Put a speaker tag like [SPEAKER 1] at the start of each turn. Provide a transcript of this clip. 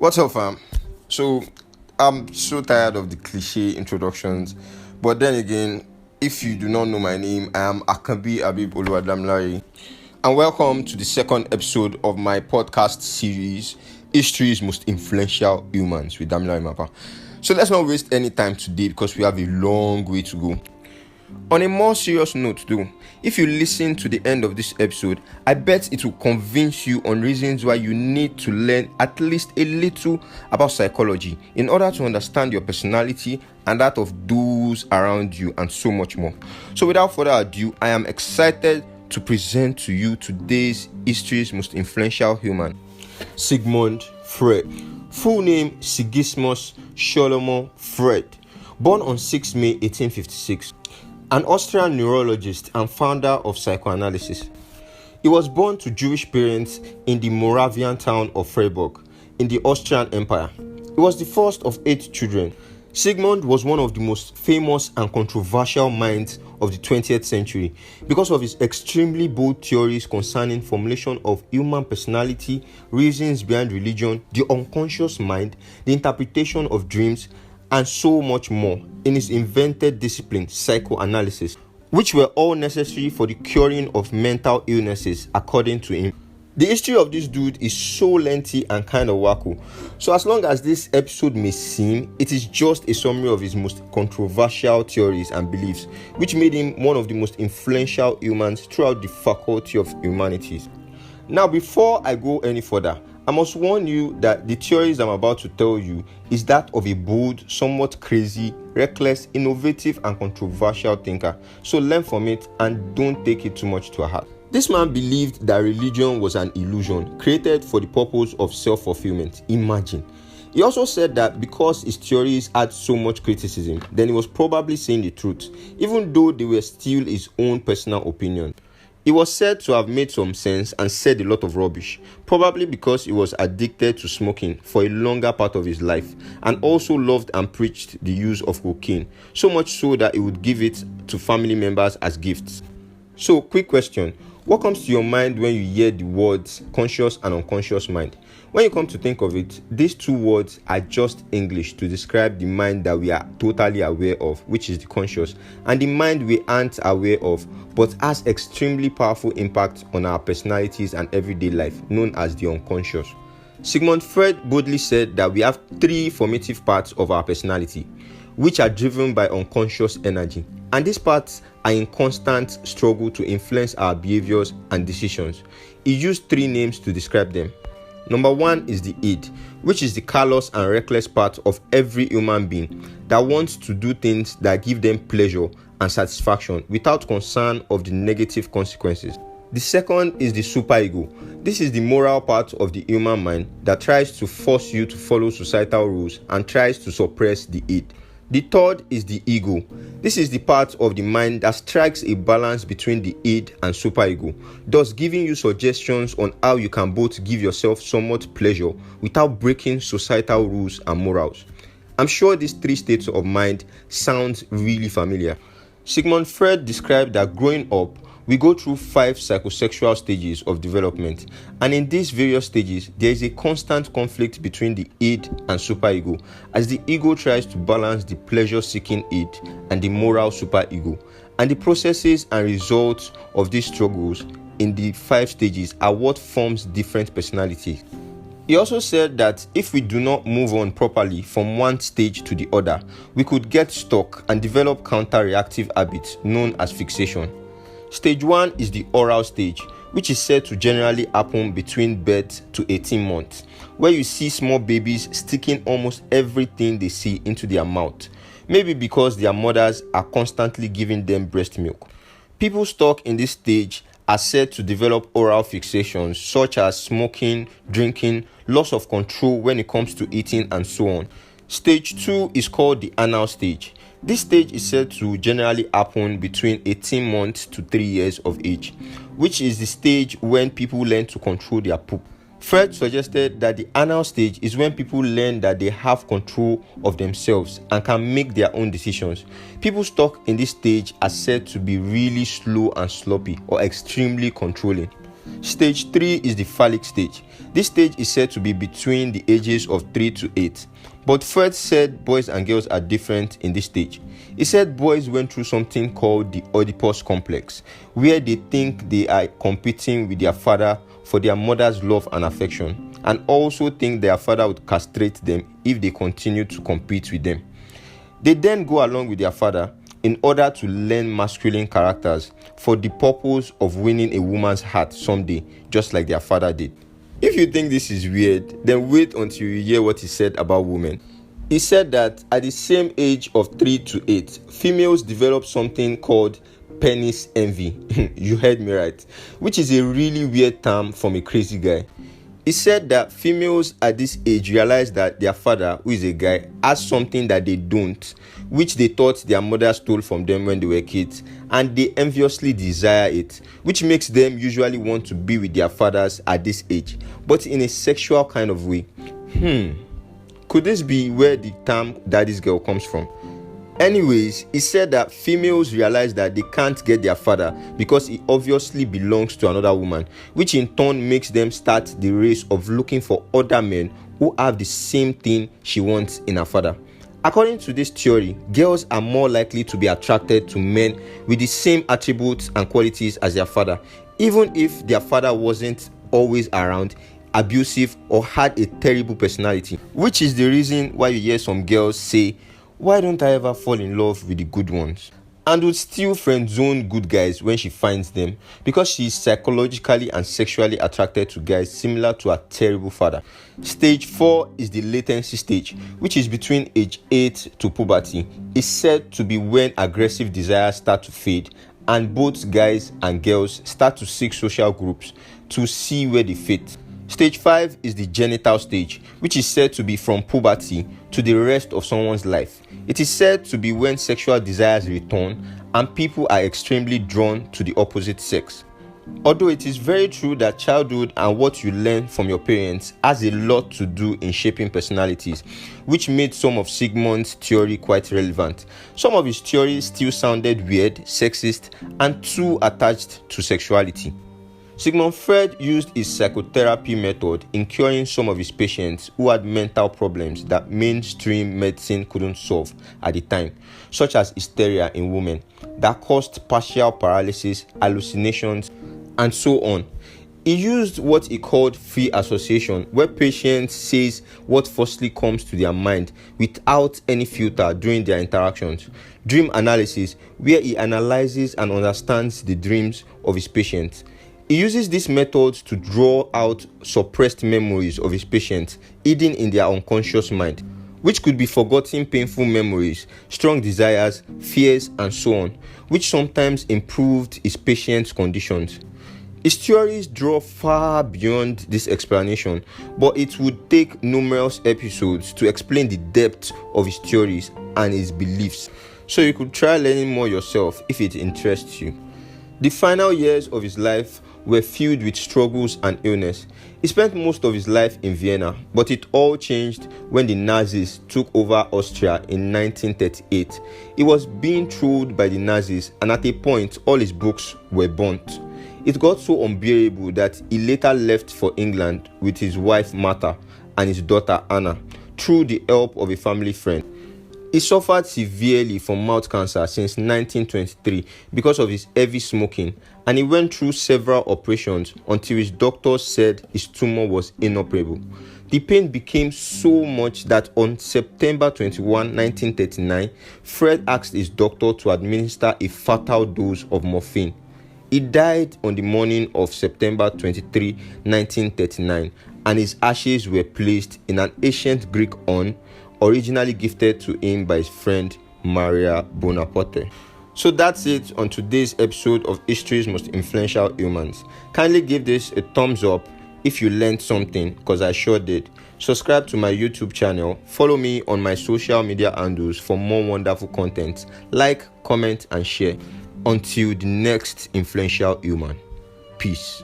[SPEAKER 1] What's up, fam? So, I'm so tired of the cliche introductions, but then again, if you do not know my name, I am Akabi Abib Oluwadamilare, and welcome to the second episode of my podcast series, History's Most Influential Humans with Damilare Mapa. So let's not waste any time today because we have a long way to go. On a more serious note though, if you listen to the end of this episode, I bet it will convince you on reasons why you need to learn at least a little about psychology in order to understand your personality and that of those around you and so much more. So without further ado, I am excited to present to you today's history's most influential human, Sigmund Freud. Full name Sigismund Solomon Freud, born on 6 May 1856. An Austrian neurologist and founder of psychoanalysis. He was born to Jewish parents in the Moravian town of Freiburg in the Austrian Empire. He was the first of 8 children. Sigmund was one of the most famous and controversial minds of the 20th century because of his extremely bold theories concerning formulation of human personality, reasons behind religion, the unconscious mind, the interpretation of dreams, and so much more in his invented discipline, psychoanalysis, which were all necessary for the curing of mental illnesses, according to him. The history of this dude is so lengthy and kind of wacko. So as long as this episode may seem, it is just a summary of his most controversial theories and beliefs, which made him one of the most influential humans throughout the faculty of humanities. Now, before I go any further, I must warn you that the theories I'm about to tell you is that of a bold, somewhat crazy, reckless, innovative, and controversial thinker. So learn from it and don't take it too much to heart. This man believed that religion was an illusion created for the purpose of self-fulfillment. Imagine. He also said that because his theories had so much criticism, then he was probably saying the truth, even though they were still his own personal opinion. He was said to have made some sense and said a lot of rubbish, probably because he was addicted to smoking for a longer part of his life and also loved and preached the use of cocaine, so much so that he would give it to family members as gifts. So, quick question. What comes to your mind when you hear the words conscious and unconscious mind? When you come to think of it, these two words are just English to describe the mind that we are totally aware of, which is the conscious, and the mind we aren't aware of, but has extremely powerful impact on our personalities and everyday life, known as the unconscious. Sigmund Freud boldly said that we have 3 formative parts of our personality, which are driven by unconscious energy, and these parts are in constant struggle to influence our behaviors and decisions. He used 3 names to describe them. Number 1 is the id, which is the callous and reckless part of every human being that wants to do things that give them pleasure and satisfaction without concern of the negative consequences. The second is the superego. This is the moral part of the human mind that tries to force you to follow societal rules and tries to suppress the id. The third is the ego. This is the part of the mind that strikes a balance between the id and superego, thus giving you suggestions on how you can both give yourself somewhat pleasure without breaking societal rules and morals. I'm sure these 3 states of mind sound really familiar. Sigmund Freud described that growing up, we go through 5 psychosexual stages of development, and in these various stages, there is a constant conflict between the id and superego, as the ego tries to balance the pleasure-seeking id and the moral superego, and the processes and results of these struggles in the 5 stages are what forms different personalities. He also said that if we do not move on properly from one stage to the other, we could get stuck and develop counter-reactive habits known as fixation. Stage 1 is the oral stage, which is said to generally happen between birth to 18 months, where you see small babies sticking almost everything they see into their mouth, maybe because their mothers are constantly giving them breast milk. People stuck in this stage are said to develop oral fixations such as smoking, drinking, loss of control when it comes to eating, and so on. Stage 2 is called the anal stage. This stage is said to generally happen between 18 months to 3 years of age, which is the stage when people learn to control their poop. Freud suggested that the anal stage is when people learn that they have control of themselves and can make their own decisions. People stuck in this stage are said to be really slow and sloppy or extremely controlling. Stage 3 is the phallic stage. This stage is said to be between the ages of 3 to 8. But Frued said boys and girls are different in this stage. He said boys went through something called the Oedipus complex, where they think they are competing with their father for their mother's love and affection, and also think their father would castrate them if they continue to compete with them. They then go along with their father in order to learn masculine characters for the purpose of winning a woman's heart someday, just like their father did. If you think this is weird, then wait until you hear what he said about women. He said that at the same age of 3 to 8, females develop something called penis envy. You heard me right, which is a really weird term from a crazy guy. He said that females at this age realize that their father, who is a guy, has something that they don't, which they thought their mother stole from them when they were kids, and they enviously desire it, which makes them usually want to be with their fathers at this age, but in a sexual kind of way. Could this be where the term daddy's girl comes from? Anyways, he said that females realize that they can't get their father because he obviously belongs to another woman, which in turn makes them start the race of looking for other men who have the same thing she wants in her father. According to this theory, girls are more likely to be attracted to men with the same attributes and qualities as their father, even if their father wasn't always around, abusive, or had a terrible personality, which is the reason why you hear some girls say, "Why don't I ever fall in love with the good ones?" and would still friend zone good guys when she finds them, because she is psychologically and sexually attracted to guys similar to her terrible father. Stage 4 is the latency stage, which is between age 8 to puberty. It's said to be when aggressive desires start to fade and both guys and girls start to seek social groups to see where they fit. Stage 5 is the genital stage, which is said to be from puberty to the rest of someone's life. It is said to be when sexual desires return and people are extremely drawn to the opposite sex. Although it is very true that childhood and what you learn from your parents has a lot to do in shaping personalities, which made some of Sigmund's theory quite relevant. Some of his theories still sounded weird, sexist, and too attached to sexuality. Sigmund Freud used his psychotherapy method in curing some of his patients who had mental problems that mainstream medicine couldn't solve at the time, such as hysteria in women that caused partial paralysis, hallucinations, and so on. He used what he called free association, where patients says what firstly comes to their mind without any filter during their interactions. Dream analysis, where he analyzes and understands the dreams of his patients. He uses these methods to draw out suppressed memories of his patients hidden in their unconscious mind, which could be forgotten painful memories, strong desires, fears, and so on, which sometimes improved his patients' conditions. His theories draw far beyond this explanation, but it would take numerous episodes to explain the depth of his theories and his beliefs, so you could try learning more yourself if it interests you. The final years of his life were filled with struggles and illness. He spent most of his life in Vienna, but it all changed when the Nazis took over Austria in 1938. He was being trolled by the Nazis, and at a point, all his books were burnt. It got so unbearable that he later left for England with his wife Martha and his daughter Anna through the help of a family friend. He suffered severely from mouth cancer since 1923 because of his heavy smoking, and he went through several operations until his doctors said his tumor was inoperable. The pain became so much that on September 21, 1939, Freud asked his doctor to administer a fatal dose of morphine. He died on the morning of September 23, 1939, and his ashes were placed in an ancient Greek urn originally gifted to him by his friend Maria Bonaparte. So that's it on today's episode of History's Most Influential Humans. Kindly give this a thumbs up if you learned something, because I sure did. Subscribe to my YouTube channel. Follow me on my social media handles for more wonderful content. Like, comment, and share. Until the next influential human. Peace.